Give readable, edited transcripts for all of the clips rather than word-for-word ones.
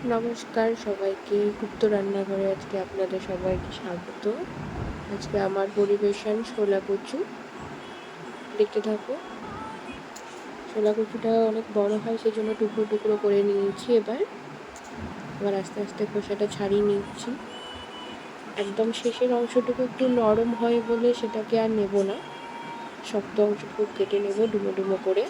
নমস্কার সবাইকে, গুপ্ত রান্নাঘরে আজকে আপনাদের সবাইকে স্বাগত। আজকে আমার পরিবেশন ছোলা কচু। দেখতে থাকো। ছোলা কচুটা অনেক বড় হয়, সেই জন্য টুকরো টুকরো করে নিয়েছি। এবার আস্তে আস্তে খোসাটা ছাড়িয়ে নিচ্ছি। একদম শেষের অংশটুকু একটু নরম হয় বলে সেটাকে আর নেব না, শক্ত অংশটুকু কেটে নেব ডুমো ডুমো করে।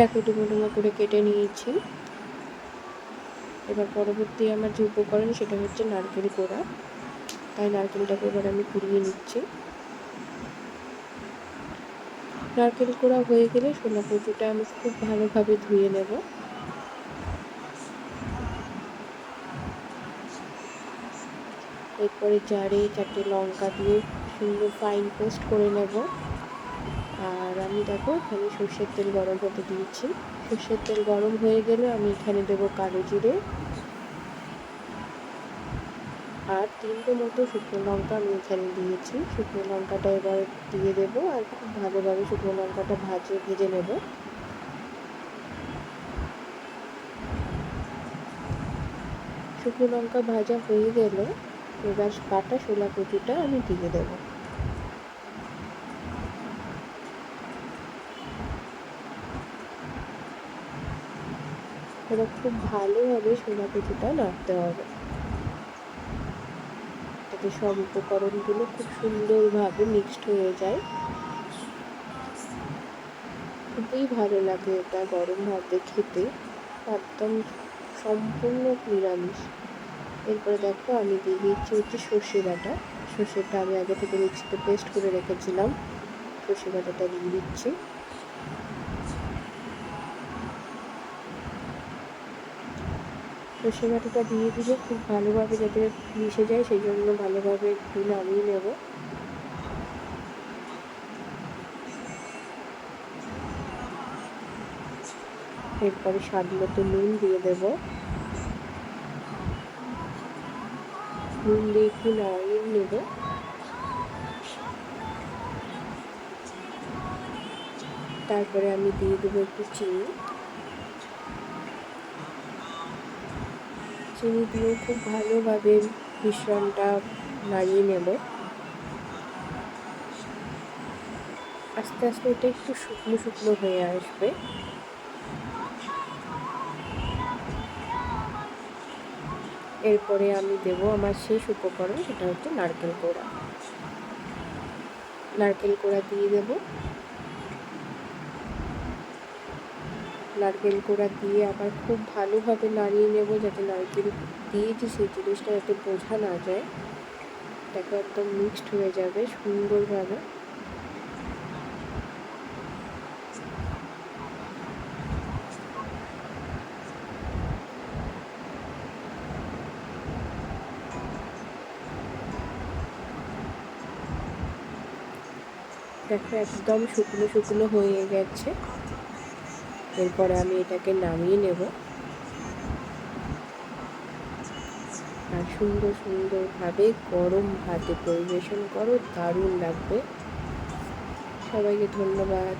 দেখো ডুমো ডুমো করে কেটে নিয়েছি। এবার পরবর্তী আমার যে উপকরণ সেটা হচ্ছে নারকেল কোড়া। তাই নারকেলটাকে এবার আমি কুড়িয়ে নিচ্ছি। নারকেল কোড়া হয়ে গেলে ছোলা কচুটা আমি খুব ভালোভাবে ধুয়ে নেব। এরপরে জারে 4টে লঙ্কা দিয়ে সুন্দর ফাইন পেস্ট করে নেব। আর আমি দেখো এখানে সর্ষের তেল গরম হতে দিয়েছি। সর্ষের তেল গরম হয়ে গেলে আমি এখানে দেবো কালো জিরে আর 3টে মতো শুকনো লঙ্কা আমি এখানে দিয়েছি। শুকনো লঙ্কাটা এবার দিয়ে দেবো আর খুব ভালোভাবে শুকনো লঙ্কাটা ভেজে নেব। শুকনো লঙ্কা ভাজা হয়ে গেলে এবার কাটা ছোলা কচুটা আমি দিয়ে দেবো। এবার খুব ভালোভাবে ছোলা কচুটা নাড়তে হবে, যাতে সব উপকরণগুলো খুব সুন্দরভাবে মিক্সড হয়ে যায়। খুবই ভালো লাগে এটা গরম ভাতে খেতে, একদম সম্পূর্ণ নিরামিষ। এরপরে দেখো আমি দিয়ে দিচ্ছি হচ্ছে সর্ষে বাটা। সর্ষেটা আমি আগে থেকে মিক্সিতে পেস্ট করে রেখেছিলাম, সর্ষে বাটাটা দিয়ে দিচ্ছি। সর্ষে বাটাটা দিয়ে দিলে খুব ভালোভাবে যাতে মিশে যায়, সেই জন্য ভালোভাবে একটু নামিয়ে নেব। এরপরে স্বাদ মতো নুন দিয়ে দেব। নুন দিয়ে একটু নাড়িয়ে নেব। তারপরে আমি দিয়ে দেবো একটু চিনি। চিনি দিয়ে খুব ভালোভাবে মিশ্রণটা নাড়িয়ে নেব। আস্তে আস্তে এটা একটু শুকনো শুকনো হয়ে আসবে। এরপরে আমি দেব আমার শেষ উপকরণ, সেটা হচ্ছে নারকেল কোড়া। নারকেল কোড়া দিয়ে দেব। নারকেল কোড়া দিয়ে আবার খুব ভালোভাবে নাড়িয়ে নেব, যাতে নারকেল দিয়েছি সেই জিনিসটা যাতে বোঝা না যায়। দেখো একদম মিক্সড হয়ে যাবে সুন্দরভাবে। দেখো একদম শুকনো শুকনো হয়ে গেছে। এরপরে আমি এটাকে নামিয়ে নেব আর সুন্দর সুন্দরভাবে গরম ভাতে পরিবেশন করো, দারুণ লাগবে। সবাইকে ধন্যবাদ।